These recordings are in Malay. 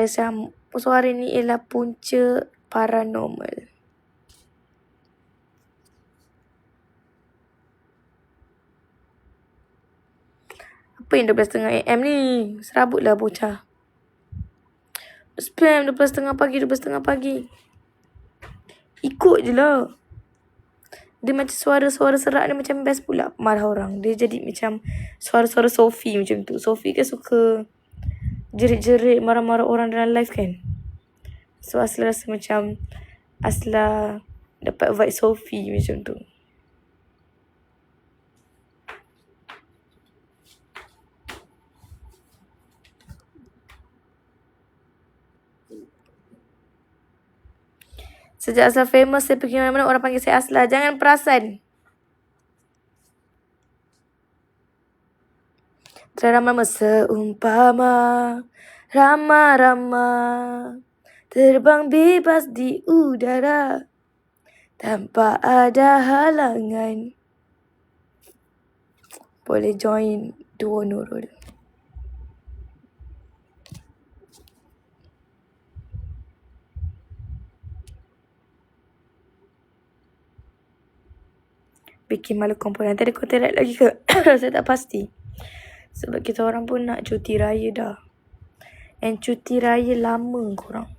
Suara ni ialah punca paranormal. Apa yang 12.30 AM ni? Serabutlah bocah. Spam 12.30 pagi. Ikut je lah. Dia macam suara-suara serak dia macam best pula. Marah orang. Dia jadi macam suara-suara Sophie macam tu. Sophie kan suka jerit-jerit marah-marah orang dalam live kan. So Asla rasa macam Asla dapat vibe Sophie macam tu. Sejak Asla famous, saya pergi mana-mana orang panggil saya Asla. Jangan perasan. Terama seumpama Rama-rama terbang bebas di udara tanpa ada halangan. Boleh join duo Nurul. Bikin malu komponen. Nanti ada konten lagi ke? Saya tak pasti. Sebab kita orang pun nak cuti raya dah. And cuti raya lama korang.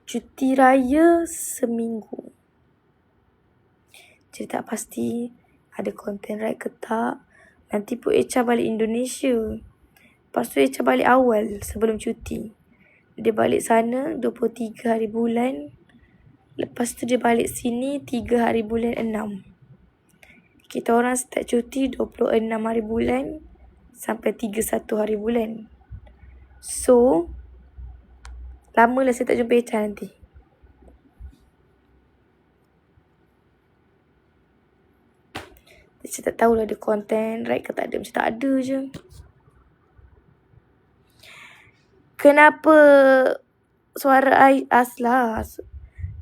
Cuti raya seminggu. Jadi tak pasti ada konten raya ke tak. Nanti pun Echa balik Indonesia. Lepas tu Echa balik awal sebelum cuti. Dia balik sana 23 hari bulan. Lepas tu dia balik sini 3 hari bulan 6. Kita orang start cuti 26 hari bulan sampai 31 hari bulan. So, lamalah saya tak jumpa Echa nanti. Saya tak tahulah ada konten right ke tak ada. Macam tak ada je. Kenapa suara Asla?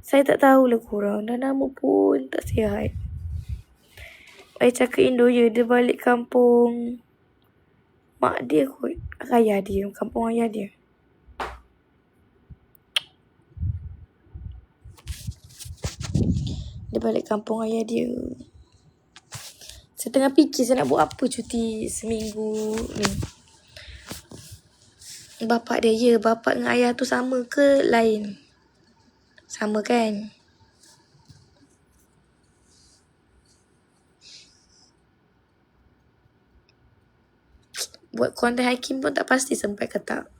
Saya tak tahulah korang. Dan nama pun tak sihat. Echa ke Indo ya. Dia balik kampung mak dia kot. Ayah dia. Kampung ayah dia. Dia balik kampung ayah dia. Saya tengah fikir saya nak buat apa cuti seminggu ni. Bapak dia, ya. Bapak dengan ayah tu sama ke lain? Sama kan? Buat konten hiking pun tak pasti sampai ke tak.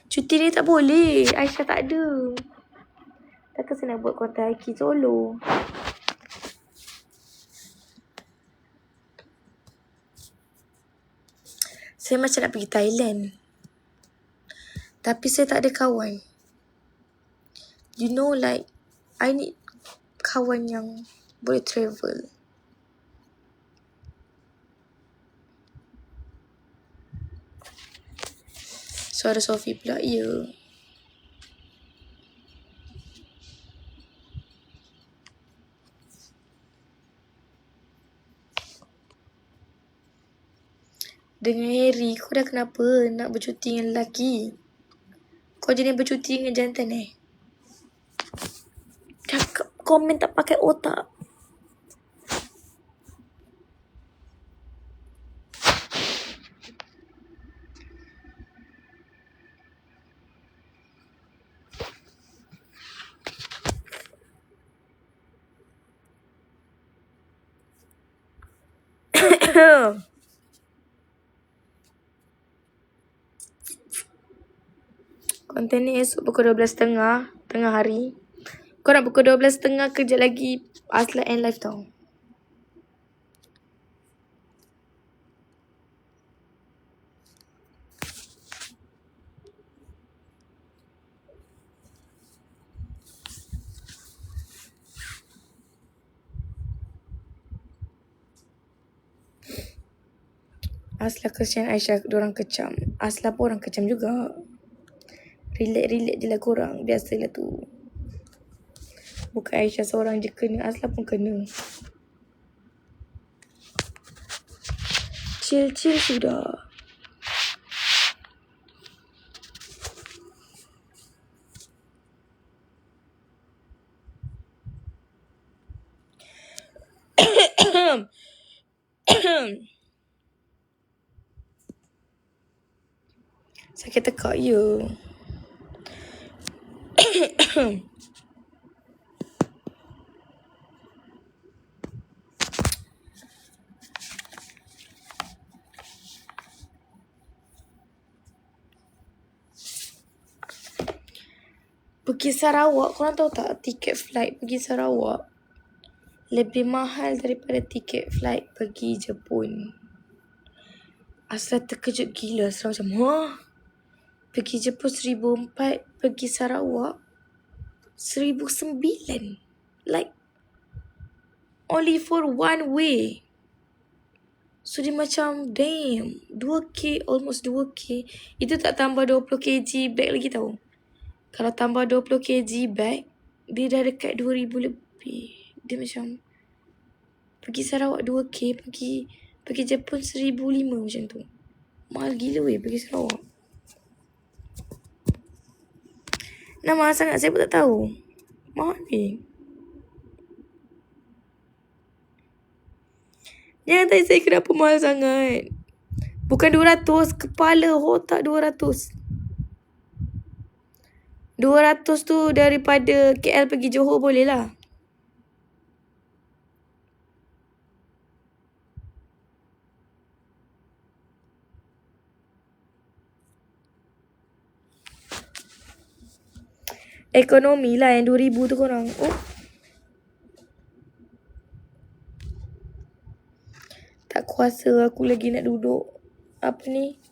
Cuti ni tak boleh. Aisyah tak ada. Takkan saya nak buat konten hiking solo. Saya macam nak pergi Thailand. Tapi saya tak ada kawan. You know like, I need kawan yang boleh travel. Suara Sophie pula, ya. Dengan Harry, kau dah kenapa nak bercuti dengan lelaki? Kau jenis bercuti dengan jantan Cakap komen tak pakai otak. Konten ni esok pukul 12.30 tengah hari. Kau nak pukul 12.30 kejap lagi Asla end live tau. Asla kesian Aisyah, diorang kecam. Asla pun orang kecam juga. Relax je lah korang. Biasalah tu. Bukan Aisyah seorang je kena. Asla pun kena. Chill sudah. Sakit tekak ya. Pergi Sarawak, korang tahu tak tiket flight pergi Sarawak lebih mahal daripada tiket flight pergi Jepun. Asal terkejut gila. Asal macam, pergi Jepun 1,400, pergi Sarawak 1,900. Like, only for one way. So dia macam, damn, 2K, almost 2K. Itu tak tambah 20 kg bag lagi tau. Kalau tambah 20 kg bag, dia dah dekat 2,000 lebih. Dia macam, pergi Sarawak 2K, pergi Jepun 1,500 macam tu. Mahal gila weh pergi Sarawak. Mahal sangat, saya pun tak tahu. Mahal weh. Jangan tanya saya kenapa mahal sangat. Bukan 200, kepala otak 200. 200 tu daripada KL pergi Johor boleh lah. Ekonomi lah yang 2,000 tu korang. Tak kuasa aku lagi nak duduk. Apa ni?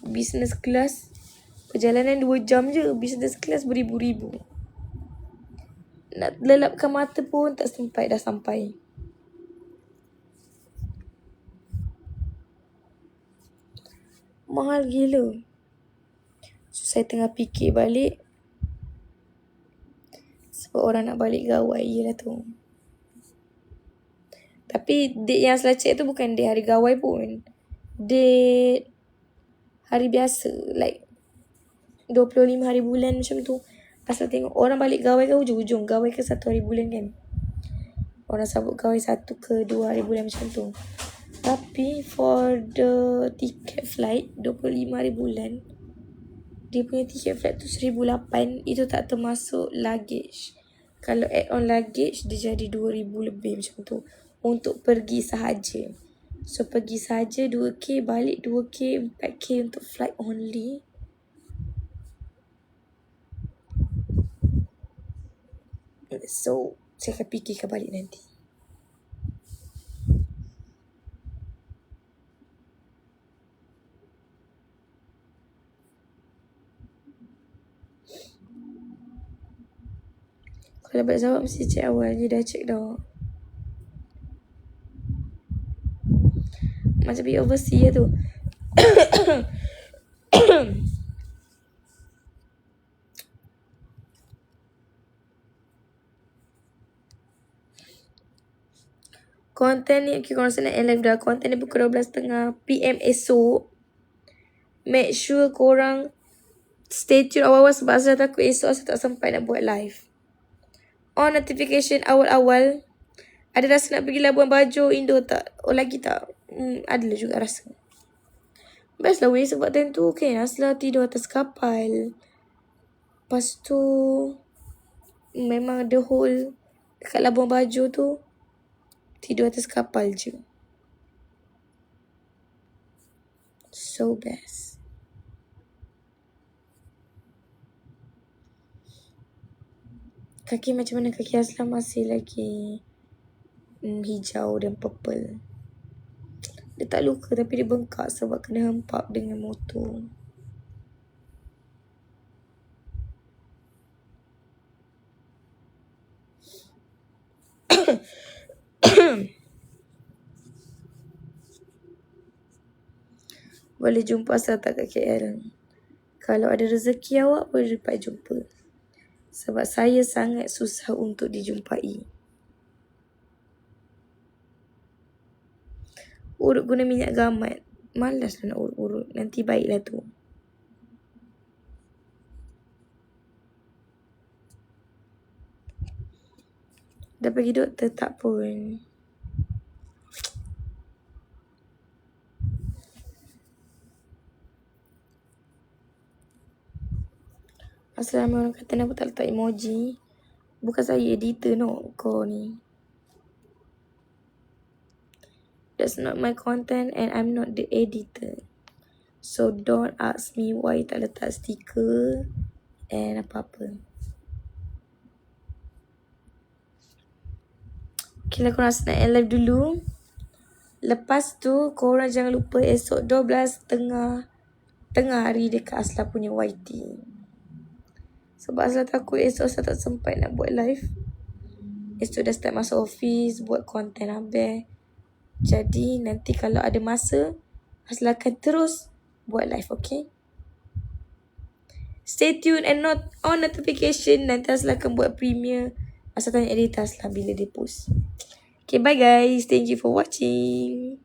Business class. Perjalanan 2 jam je. Business class beribu-ribu. Nak lelapkan mata pun tak sempat dah sampai. Mahal gila. So, saya tengah fikir balik. Sebab orang nak balik gawai je lah tu. Tapi date yang selacik tu bukan date hari gawai pun. Date hari biasa. Like 25 hari bulan macam tu. Asal tengok orang balik gawai ke hujung-hujung. Gawai ke 1 hari bulan kan. Orang sambut gawai 1 ke 2 hari bulan macam tu. Tapi for the ticket flight 25 hari bulan, dia punya tiket flight tu 1,800. Itu tak termasuk luggage. Kalau add on luggage, dia jadi 2,000 lebih macam tu. Untuk pergi sahaja. So pergi sahaja 2K, balik 2K, 4K untuk flight only. So saya akan fikirkan balik nanti. Kalau balik Sarawak mesti check awal. Dia dah check dah. Macam pergi overseas lah tu. Konten ni, okay, korang senang live dah. Konten ni pukul 12.30 PM esok. Make sure korang stay tune awal-awal sebab saya takut esok saya tak sempat nak buat live. On notification awal-awal. Ada rasa nak pergi Labuan Bajo, Indo tak? Lagi tak? Adalah juga rasa. Best lah weh sebab time tu kan Asla tidur atas kapal. Lepas tu memang the whole dekat Labuan Bajo tu tidur atas kapal je. So best. Kaki macam mana? Kaki Aslam masih lagi hijau dan purple. Dia tak luka tapi dia bengkak sebab kena hempap dengan motor. Boleh jumpa asal tak kat KL? Kalau ada rezeki awak boleh dapat jumpa. Sebab saya sangat susah untuk dijumpai. Urut guna minyak gamat. Malas lah nak urut-urut. Nanti baiklah tu. Dah pergi doktor tak pun. Asal ramai orang kata kenapa tak letak emoji. Bukan saya editor no. Kau ni. That's not my content and I'm not the editor. So don't ask me why tak letak stiker and apa-apa. Okay lah, korang rasa nak end live dulu. Lepas tu korang jangan lupa esok 12.30 tengah hari dekat Asla punya YT. Sebab Asla takut esok Asla tak sempat nak buat live. Esok dah start masuk office, buat konten habis. Jadi nanti kalau ada masa, Asla akan terus buat live, okay? Stay tuned and not on notification. Nanti Asla akan buat premiere. Asla tanya editor Asla bila dia post. Okay, bye guys. Thank you for watching.